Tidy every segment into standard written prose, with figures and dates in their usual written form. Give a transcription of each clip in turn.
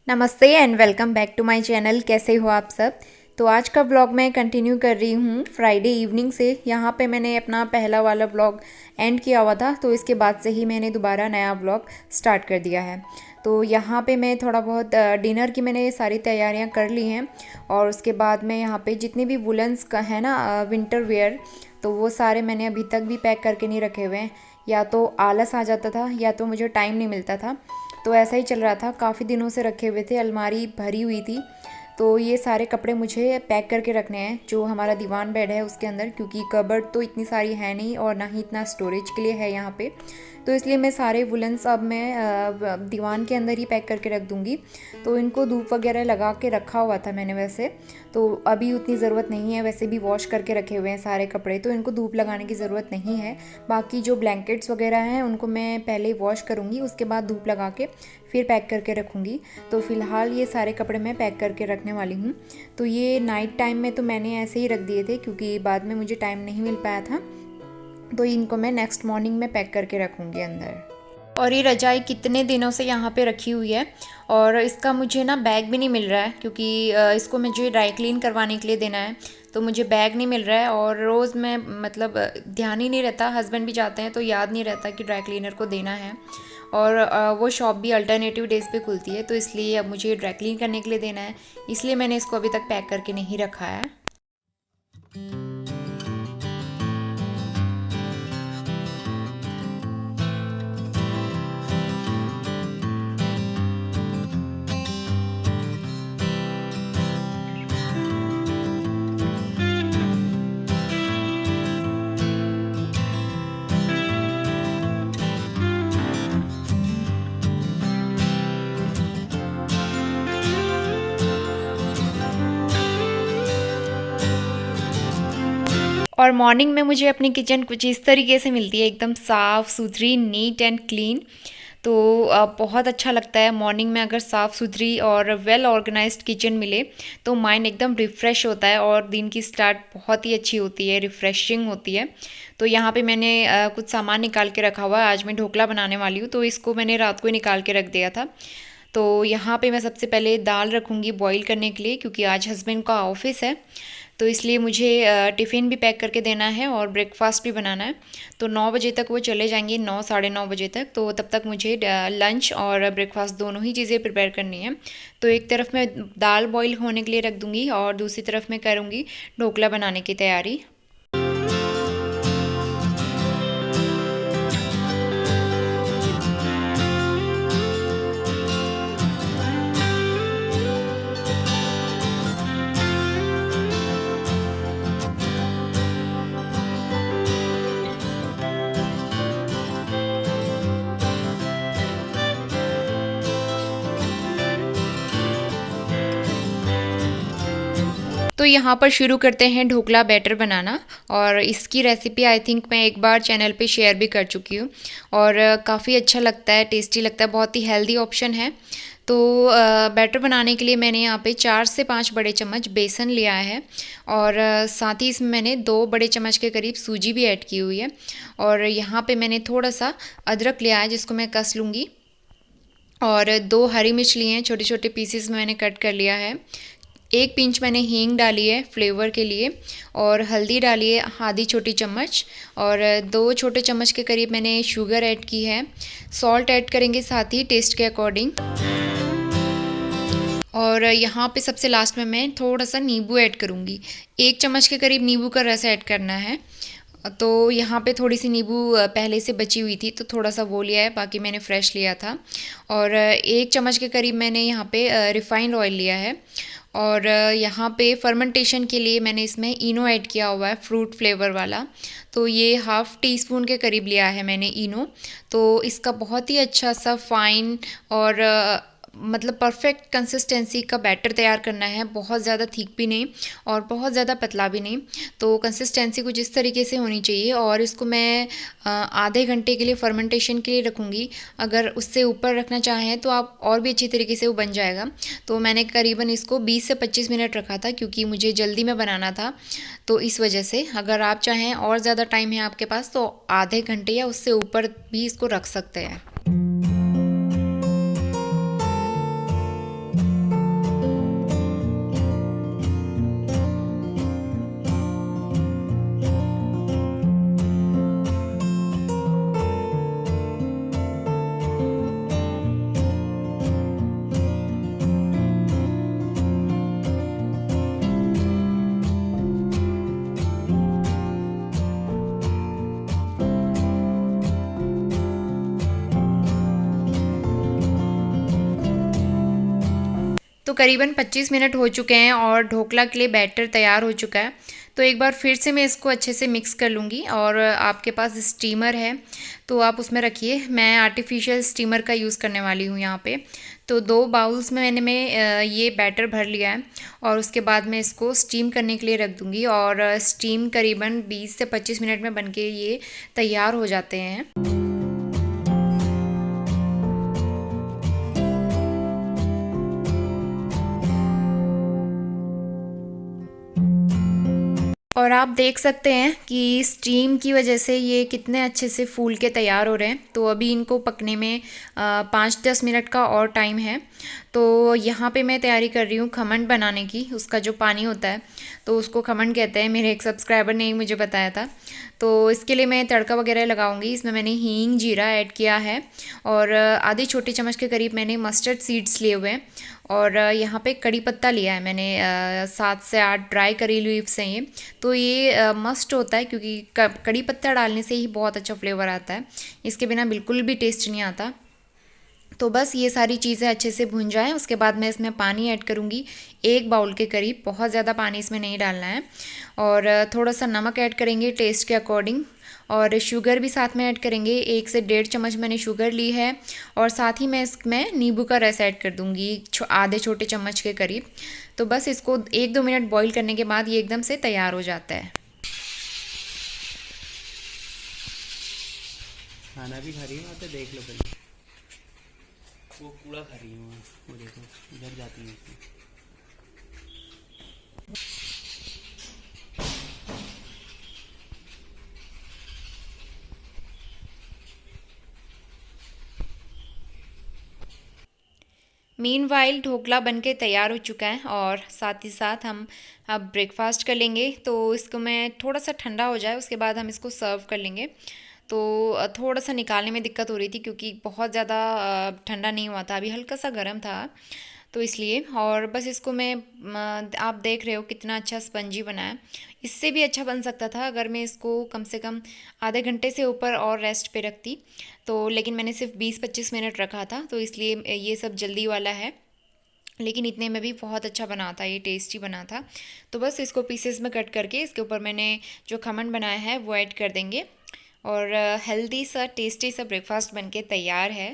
नमस्ते and welcome back to my channel. कैसे हो आप सब। तो आज का ब्लॉग मैं कंटिन्यू कर रही हूँ फ्राइडे इवनिंग से। यहाँ पे मैंने अपना पहला वाला ब्लॉग एंड किया हुआ था, तो इसके बाद से ही मैंने दोबारा नया ब्लॉग स्टार्ट कर दिया है। तो यहाँ पे मैं थोड़ा बहुत डिनर की मैंने सारी तैयारियाँ कर ली हैं, और उसके बाद मैं यहाँ पे जितने भी वुलन्स का है ना विंटर वेयर, तो वो सारे मैंने अभी तक भी पैक करके नहीं रखे हुए हैं। या तो आलस आ जाता था या तो मुझे टाइम नहीं मिलता था, तो ऐसा ही चल रहा था। काफ़ी दिनों से रखे हुए थे, अलमारी भरी हुई थी। तो ये सारे कपड़े मुझे पैक करके रखने हैं जो हमारा दीवान बेड है उसके अंदर, क्योंकि कबर्ड तो इतनी सारी है नहीं और ना ही इतना स्टोरेज के लिए है यहाँ पे। तो इसलिए मैं सारे वुलन्स अब मैं दीवान के अंदर ही पैक करके रख दूँगी। तो इनको धूप वगैरह लगा के रखा हुआ था मैंने वैसे, तो अभी उतनी ज़रूरत नहीं है। वैसे भी वॉश करके रखे हुए हैं सारे कपड़े, तो इनको धूप लगाने की ज़रूरत नहीं है। बाकी जो ब्लैंकेट्स वगैरह हैं उनको मैं पहले वॉश करूँगी, उसके बाद धूप लगा के फिर पैक करके रखूँगी। तो फ़िलहाल ये सारे कपड़े मैं पैक करके रखने वाली हूँ। तो ये नाइट टाइम में तो मैंने ऐसे ही रख दिए थे, क्योंकि बाद में मुझे टाइम नहीं मिल पाया था। तो इनको मैं नेक्स्ट मॉर्निंग में पैक करके रखूँगी अंदर। और ये रजाई कितने दिनों से यहाँ पे रखी हुई है, और इसका मुझे ना बैग भी नहीं मिल रहा है, क्योंकि इसको मुझे ड्राई क्लीन करवाने के लिए देना है। तो मुझे बैग नहीं मिल रहा है, और रोज़ मैं मतलब ध्यान ही नहीं रहता, हस्बैंड भी जाते हैं तो याद नहीं रहता कि ड्राई क्लीनर को देना है। और वो शॉप भी अल्टरनेटिव डेज़ पे खुलती है, तो इसलिए अब मुझे ड्राई क्लीन करने के लिए देना है। इसलिए मैंने इसको अभी तक पैक करके नहीं रखा है। और मॉर्निंग में मुझे अपनी किचन कुछ इस तरीके से मिलती है, एकदम साफ़ सुथरी, नीट एंड क्लीन। तो बहुत अच्छा लगता है मॉर्निंग में अगर साफ़ सुथरी और वेल ऑर्गेनाइज्ड किचन मिले, तो माइंड एकदम रिफ़्रेश होता है और दिन की स्टार्ट बहुत ही अच्छी होती है, रिफ़्रेशिंग होती है। तो यहाँ पे मैंने कुछ सामान निकाल के रखा हुआ है। आज मैं ढोकला बनाने वाली हूँ, तो इसको मैंने रात को ही निकाल के रख दिया था। तो यहाँ पे मैं सबसे पहले दाल रखूँगी बॉईल करने के लिए, क्योंकि आज हस्बैंड का ऑफिस है। तो इसलिए मुझे टिफ़िन भी पैक करके देना है और ब्रेकफास्ट भी बनाना है। तो 9 बजे तक वो चले जाएंगे, 9 साढ़े 9 बजे तक। तो तब तक मुझे लंच और ब्रेकफास्ट दोनों ही चीज़ें प्रिपेयर करनी है। तो एक तरफ मैं दाल बॉईल होने के लिए रख दूँगी, और दूसरी तरफ मैं करूँगी ढोकला बनाने की तैयारी। तो यहाँ पर शुरू करते हैं ढोकला बैटर बनाना। और इसकी रेसिपी आई थिंक मैं एक बार चैनल पे शेयर भी कर चुकी हूँ, और काफ़ी अच्छा लगता है, टेस्टी लगता है, बहुत ही हेल्दी ऑप्शन है। तो बैटर बनाने के लिए मैंने यहाँ पे 4 से 5 बड़े चम्मच बेसन लिया है, और साथ ही इसमें मैंने 2 बड़े चम्मच के करीब सूजी भी ऐड की हुई है। और यहाँ पे मैंने थोड़ा सा अदरक लिया है जिसको मैं कस लूँगी, और 2 हरी मिर्च लिए हैं, छोटे छोटे पीसेस में मैंने कट कर लिया है। 1 पिंच मैंने हींग डाली है फ्लेवर के लिए, और हल्दी डाली है आधी छोटी चम्मच, और 2 छोटे चम्मच के करीब मैंने शुगर ऐड की है। सॉल्ट ऐड करेंगे साथ ही टेस्ट के अकॉर्डिंग। और यहाँ पे सबसे लास्ट में मैं थोड़ा सा नींबू ऐड करूँगी, 1 चम्मच के करीब नींबू का रस ऐड करना है। तो यहाँ पे थोड़ी सी नींबू पहले से बची हुई थी, तो थोड़ा सा वो लिया है, बाकी मैंने फ्रेश लिया था। और 1 चम्मच के करीब मैंने यहाँ पे रिफ़ाइंड ऑयल लिया है। और यहाँ पे फर्मेंटेशन के लिए मैंने इसमें इनो ऐड किया हुआ है, फ्रूट फ्लेवर वाला। तो ये हाफ़ टी स्पून के करीब लिया है मैंने इनो। तो इसका बहुत ही अच्छा सा फाइन और मतलब परफेक्ट कंसिस्टेंसी का बैटर तैयार करना है, बहुत ज़्यादा थिक भी नहीं और बहुत ज़्यादा पतला भी नहीं। तो कंसिस्टेंसी कुछ इस तरीके से होनी चाहिए, और इसको मैं आधे घंटे के लिए फर्मेंटेशन के लिए रखूँगी। अगर उससे ऊपर रखना चाहें तो आप और भी अच्छी तरीके से वो बन जाएगा। तो मैंने करीबन इसको 20 से 25 मिनट रखा था, क्योंकि मुझे जल्दी में बनाना था। तो इस वजह से अगर आप चाहें और ज़्यादा टाइम है आपके पास, तो आधे घंटे या उससे ऊपर भी इसको रख सकते हैं। तो करीबन 25 मिनट हो चुके हैं और ढोकला के लिए बैटर तैयार हो चुका है। तो एक बार फिर से मैं इसको अच्छे से मिक्स कर लूँगी। और आपके पास स्टीमर है तो आप उसमें रखिए। मैं आर्टिफिशियल स्टीमर का यूज़ करने वाली हूँ यहाँ पे। तो 2 बाउल्स में मैंने ये बैटर भर लिया है और उसके बाद मैं इसको स्टीम करने के लिए रख दूँगी। और स्टीम करीबन 20 से 25 मिनट में बनके ये तैयार हो जाते हैं। और आप देख सकते हैं कि स्टीम की वजह से ये कितने अच्छे से फूल के तैयार हो रहे हैं। तो अभी इनको पकने में 5-10 मिनट का और टाइम है। तो यहाँ पे मैं तैयारी कर रही हूँ खमन बनाने की। उसका जो पानी होता है तो उसको खमन कहते हैं। मेरे एक सब्सक्राइबर ने ही मुझे बताया था। तो इसके लिए मैं तड़का वगैरह लगाऊंगी। इसमें मैंने हींग जीरा ऐड किया है और आधी छोटी चम्मच के करीब मैंने मस्टर्ड सीड्स लिए हुए हैं। और यहाँ पे कड़ी पत्ता लिया है मैंने 7 से 8 ड्राई करी लीव्स हैं ये। तो ये मस्ट होता है क्योंकि कड़ी पत्ता डालने से ही बहुत अच्छा फ्लेवर आता है। इसके बिना बिल्कुल भी टेस्ट नहीं आता। तो बस ये सारी चीज़ें अच्छे से भुन जाएं। उसके बाद मैं इसमें पानी ऐड करूँगी 1 बाउल के करीब। बहुत ज़्यादा पानी इसमें नहीं डालना है। और थोड़ा सा नमक ऐड करेंगे टेस्ट के अकॉर्डिंग। और शुगर भी साथ में ऐड करेंगे। 1 से 1.5 चम्मच मैंने शुगर ली है। और साथ ही मैं इसमें नींबू का रस ऐड कर दूँगी आधे छोटे चम्मच के करीब। तो बस इसको 1-2 मिनट बॉईल करने के बाद ये एकदम से तैयार हो जाता है। खाना भी खा रही है वहाँ पे, देख लो पहले। वो कूड़ा खा रही है वहाँ, वो देखो इधर जाती है। मीनवाइल ढोकला बनके तैयार हो चुका है और साथ ही साथ हम अब ब्रेकफास्ट कर लेंगे। तो इसको मैं थोड़ा सा ठंडा हो जाए उसके बाद हम इसको सर्व कर लेंगे। तो थोड़ा सा निकालने में दिक्कत हो रही थी क्योंकि बहुत ज़्यादा ठंडा नहीं हुआ था, अभी हल्का सा गर्म था तो इसलिए। और बस इसको मैं आप देख रहे हो कितना अच्छा स्पंजी बना है। इससे भी अच्छा बन सकता था अगर मैं इसको कम से कम आधे घंटे से ऊपर और रेस्ट पे रखती। तो लेकिन मैंने सिर्फ 20-25 मिनट रखा था तो इसलिए ये सब जल्दी वाला है। लेकिन इतने में भी बहुत अच्छा बना था, ये टेस्टी बना था। तो बस इसको पीसेस में कट करके इसके ऊपर मैंने जो खमन बनाया है वो ऐड कर देंगे। और हेल्दी सा टेस्टी सा ब्रेकफास्ट बनके तैयार है।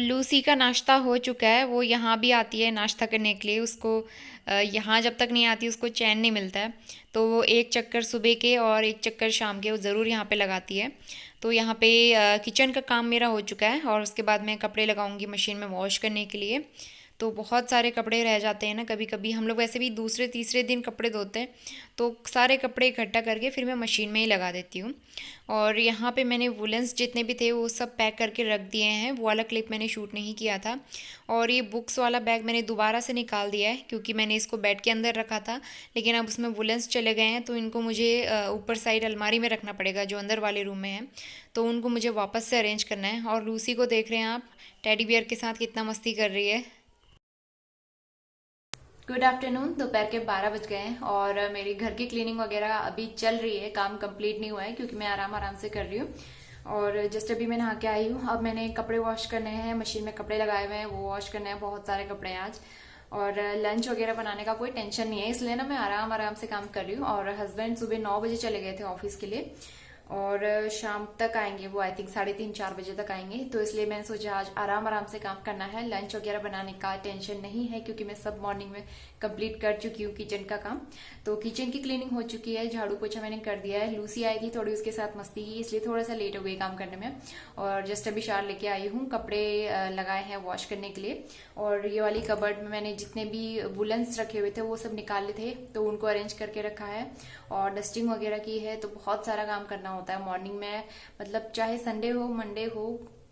लूसी का नाश्ता हो चुका है। वो यहाँ भी आती है नाश्ता करने के लिए। उसको यहाँ जब तक नहीं आती उसको चैन नहीं मिलता है। तो वो एक चक्कर सुबह के और एक चक्कर शाम के वो ज़रूर यहाँ पे लगाती है। तो यहाँ पे किचन का काम मेरा हो चुका है और उसके बाद मैं कपड़े लगाऊंगी मशीन में वॉश करने के लिए। तो बहुत सारे कपड़े रह जाते हैं ना कभी कभी। हम लोग वैसे भी दूसरे तीसरे दिन कपड़े धोते हैं तो सारे कपड़े इकट्ठा करके फिर मैं मशीन में ही लगा देती हूँ। और यहाँ पे मैंने वुलेंस जितने भी थे वो सब पैक करके रख दिए हैं। वो वाला क्लिप मैंने शूट नहीं किया था। और ये बुक्स वाला बैग मैंने दोबारा से निकाल दिया है क्योंकि मैंने इसको बेड के अंदर रखा था लेकिन अब उसमें वुलेंस चले गए हैं। तो इनको मुझे ऊपर साइड अलमारी में रखना पड़ेगा जो अंदर वाले रूम में है। तो उनको मुझे वापस से अरेंज करना है। और लूसी को देख रहे हैं आप, टेडी बियर के साथ कितना मस्ती कर रही है। Good afternoon. दोपहर के 12 बज गए हैं और मेरी घर की क्लीनिंग वगैरह अभी चल रही है। काम कंप्लीट नहीं हुआ है क्योंकि मैं आराम आराम से कर रही हूँ। और जस्ट अभी मैं नहा के आई हूँ। अब मैंने कपड़े वॉश करने हैं, मशीन में कपड़े लगाए हुए हैं, वो वॉश करने हैं। बहुत सारे कपड़े हैं आज। और लंच वगैरह बनाने का कोई टेंशन नहीं है, इसलिए ना मैं आराम आराम से काम कर रही हूँ। और हस्बैंड सुबह 9 बजे चले गए थे ऑफिस के लिए और शाम तक आएंगे वो, आई थिंक 3:30-4 बजे तक आएंगे। तो इसलिए मैंने सोचा आज आराम आराम से काम करना है। लंच वगैरह बनाने का टेंशन नहीं है क्योंकि मैं सब मॉर्निंग में कंप्लीट कर चुकी हूँ किचन का काम। तो किचन की क्लीनिंग हो चुकी है, झाड़ू पोछा मैंने कर दिया है। लूसी आई थी थोड़ी, उसके साथ मस्ती की, इसलिए थोड़ा सा लेट हो गई काम करने में। और जस्ट अभी शार लेके आई हूँ, कपड़े लगाए हैं वॉश करने के लिए। और ये वाली कबर्ड में मैंने जितने भी वुलन्स रखे हुए थे वो सब निकाले थे, तो उनको अरेंज करके रखा है। और डस्टिंग वगैरह की है। तो बहुत सारा काम करना होता है मॉर्निंग में, मतलब चाहे संडे हो, मंडे हो,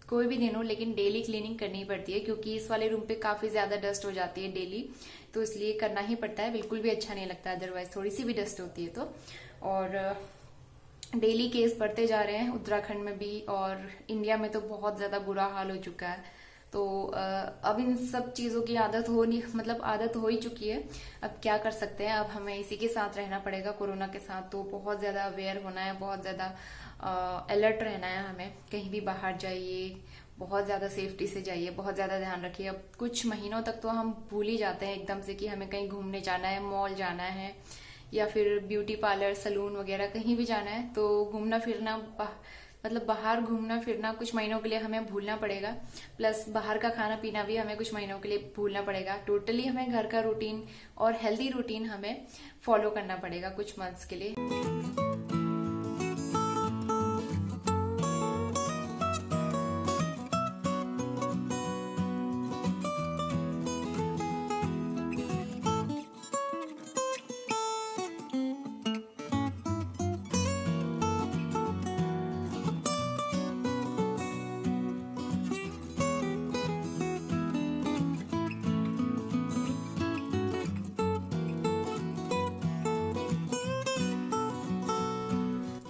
कोई भी दिन हो, लेकिन डेली क्लीनिंग करनी पड़ती है क्योंकि इस वाले रूम पे काफी ज्यादा डस्ट हो जाती है डेली। तो इसलिए करना ही पड़ता है, बिल्कुल भी अच्छा नहीं लगता अदरवाइज थोड़ी सी भी डस्ट होती है तो। और डेली केस बढ़ते जा रहे हैं उत्तराखंड में भी, और इंडिया में तो बहुत ज्यादा बुरा हाल हो चुका है। तो अब इन सब चीजों की आदत हो नहीं, मतलब आदत हो ही चुकी है। अब क्या कर सकते हैं, अब हमें इसी के साथ रहना पड़ेगा, कोरोना के साथ। तो बहुत ज्यादा अवेयर होना है, बहुत ज्यादा अलर्ट रहना है हमें। कहीं भी बाहर जाइए, बहुत ज्यादा सेफ्टी से जाइए, बहुत ज्यादा ध्यान रखिए। अब कुछ महीनों तक तो हम भूल ही जाते हैं एकदम से कि हमें कहीं घूमने जाना है, मॉल जाना है, या फिर ब्यूटी पार्लर, सलून वगैरह कहीं भी जाना है। तो घूमना फिरना, मतलब बाहर घूमना फिरना कुछ महीनों के लिए हमें भूलना पड़ेगा। प्लस बाहर का खाना पीना भी हमें कुछ महीनों के लिए भूलना पड़ेगा। टोटली हमें घर का रूटीन और हेल्दी रूटीन हमें फॉलो करना पड़ेगा कुछ मंथ्स के लिए।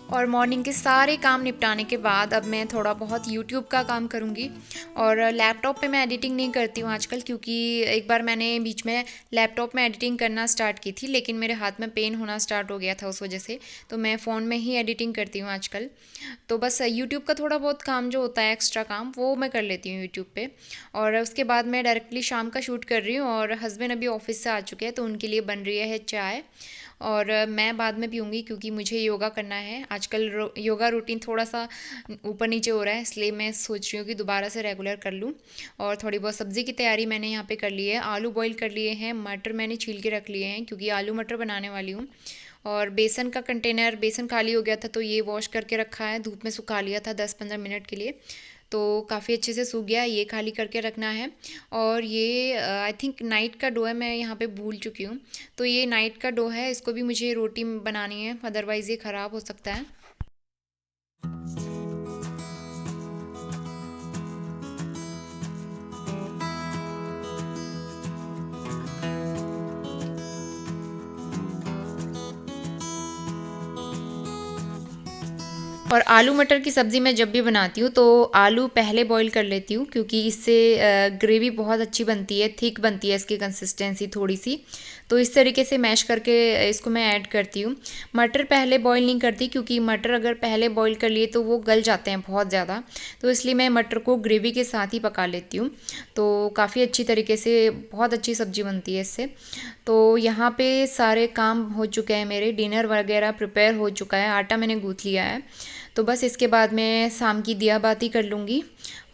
और मॉर्निंग के सारे काम निपटाने के बाद अब मैं थोड़ा बहुत यूट्यूब का काम करूँगी। और लैपटॉप पे मैं एडिटिंग नहीं करती हूँ आजकल, क्योंकि एक बार मैंने बीच में लैपटॉप में एडिटिंग करना स्टार्ट की थी, लेकिन मेरे हाथ में पेन होना स्टार्ट हो गया था उस वजह से। तो मैं फ़ोन में ही एडिटिंग करती हूँ आजकल। तो बस यूट्यूब का थोड़ा बहुत काम जो होता है, एक्स्ट्रा काम, वो मैं कर लेती हूँ यूट्यूब पे। और उसके बाद मैं डायरेक्टली शाम का शूट कर रही हूँ। और हस्बैंड अभी ऑफिस से आ चुके हैं, तो उनके लिए बन रही है चाय। और मैं बाद में पीऊँगी क्योंकि मुझे योगा करना है आजकल। योगा रूटीन थोड़ा सा ऊपर नीचे हो रहा है, इसलिए मैं सोच रही हूँ कि दोबारा से रेगुलर कर लूँ। और थोड़ी बहुत सब्ज़ी की तैयारी मैंने यहाँ पे कर ली है। आलू बॉईल कर लिए हैं, मटर मैंने छील के रख लिए हैं क्योंकि आलू मटर बनाने वाली हूँ। और बेसन का कंटेनर, बेसन खाली हो गया था तो ये वॉश करके रखा है, धूप में सुखा लिया था 10-15 मिनट के लिए। तो काफ़ी अच्छे से सूख गया, ये खाली करके रखना है। और ये आई थिंक नाइट का डो है, मैं यहाँ पे भूल चुकी हूँ। तो ये नाइट का डो है, इसको भी मुझे रोटी बनानी है, अदरवाइज़ ये ख़राब हो सकता है। और आलू मटर की सब्ज़ी मैं जब भी बनाती हूँ तो आलू पहले बॉईल कर लेती हूँ, क्योंकि इससे ग्रेवी बहुत अच्छी बनती है, थिक बनती है इसकी कंसिस्टेंसी थोड़ी सी। तो इस तरीके से मैश करके इसको मैं ऐड करती हूँ। मटर पहले बॉईल नहीं करती, क्योंकि मटर अगर पहले बॉईल कर लिए तो वो गल जाते हैं बहुत ज़्यादा। तो इसलिए मैं मटर को ग्रेवी के साथ ही पका लेती हूँ। तो काफ़ी अच्छी तरीके से बहुत अच्छी सब्ज़ी बनती है इससे। तो यहाँ पे सारे काम हो चुके हैं मेरे, डिनर वगैरह प्रिपेयर हो चुका है, आटा मैंने गूँथ लिया है। तो बस इसके बाद मैं शाम की दिया बाती कर लूँगी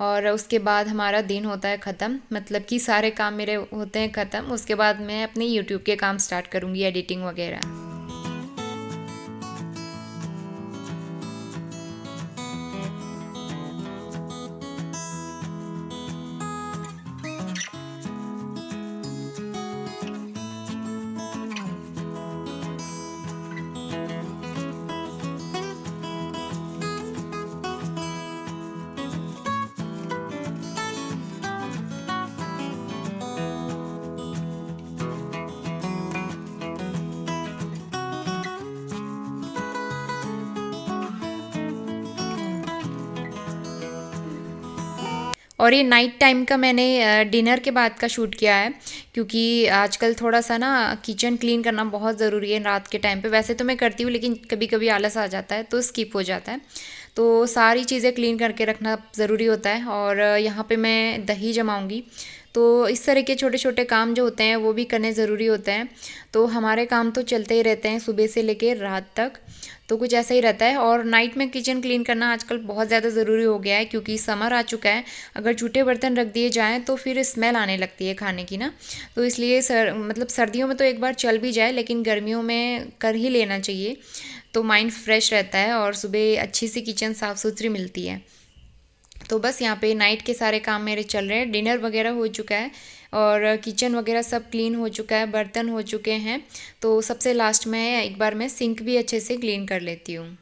और उसके बाद हमारा दिन होता है ख़त्म, मतलब कि सारे काम मेरे होते हैं ख़त्म। उसके बाद मैं अपने यूट्यूब के काम स्टार्ट करूँगी, एडिटिंग वगैरह। और ये नाइट टाइम का मैंने डिनर के बाद का शूट किया है, क्योंकि आजकल थोड़ा सा ना किचन क्लीन करना बहुत ज़रूरी है रात के टाइम पे। वैसे तो मैं करती हूँ, लेकिन कभी कभी आलस आ जाता है तो स्किप हो जाता है। तो सारी चीज़ें क्लीन करके रखना ज़रूरी होता है। और यहाँ पे मैं दही जमाऊँगी, तो इस तरह के छोटे छोटे काम जो होते हैं वो भी करने ज़रूरी होते हैं। तो हमारे काम तो चलते ही रहते हैं सुबह से लेके रात तक, तो कुछ ऐसा ही रहता है। और नाइट में किचन क्लीन करना आजकल बहुत ज़्यादा ज़रूरी हो गया है, क्योंकि समर आ चुका है। अगर जूठे बर्तन रख दिए जाएँ तो फिर स्मेल आने लगती है खाने की ना, तो इसलिए मतलब सर्दियों में तो एक बार चल भी जाए, लेकिन गर्मियों में कर ही लेना चाहिए, तो माइंड फ्रेश रहता है और सुबह अच्छी सी किचन साफ़ सुथरी मिलती है। तो बस यहाँ पे नाइट के सारे काम मेरे चल रहे हैं। डिनर वगैरह हो चुका है और किचन वगैरह सब क्लीन हो चुका है, बर्तन हो चुके हैं। तो सबसे लास्ट में एक बार मैं सिंक भी अच्छे से क्लीन कर लेती हूँ।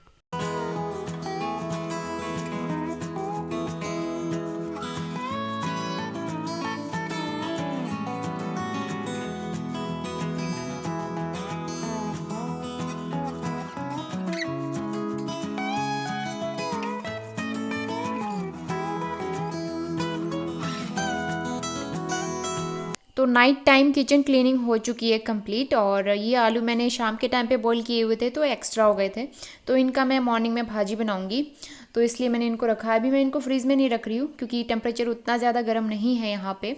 तो नाइट टाइम किचन क्लीनिंग हो चुकी है कंप्लीट। और ये आलू मैंने शाम के टाइम पे बॉईल किए हुए थे, तो एक्स्ट्रा हो गए थे, तो इनका मैं मॉर्निंग में भाजी बनाऊंगी, तो इसलिए मैंने इनको रखा है। अभी मैं इनको फ्रीज़ में नहीं रख रही हूँ, क्योंकि टेम्परेचर उतना ज़्यादा गर्म नहीं है यहाँ पे,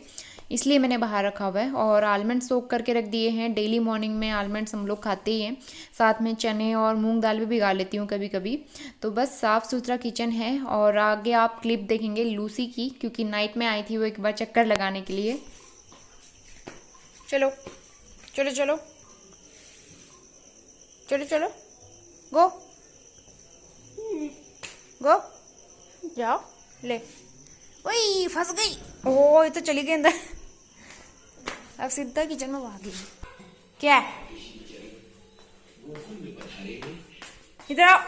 इसलिए मैंने बाहर रखा हुआ है। और आलमंड सोक करके रख दिए हैं। डेली मॉर्निंग में आलमंड्स हम लोग खाते ही हैं, साथ में चने और मूंग दाल भी भिगा लेती हूँ कभी कभी। तो बस साफ़ सुथरा किचन है। और आगे आप क्लिप देखेंगे लूसी की, क्योंकि नाइट में आई थी वो एक बार चक्कर लगाने के लिए। चलो चलो चलो चलो चलो, गो गो, जाओ ले। वही फंस गई, ओह ये तो चली गई अंदर। अब सीधा किचन में भाग गई। क्या इधर आओ।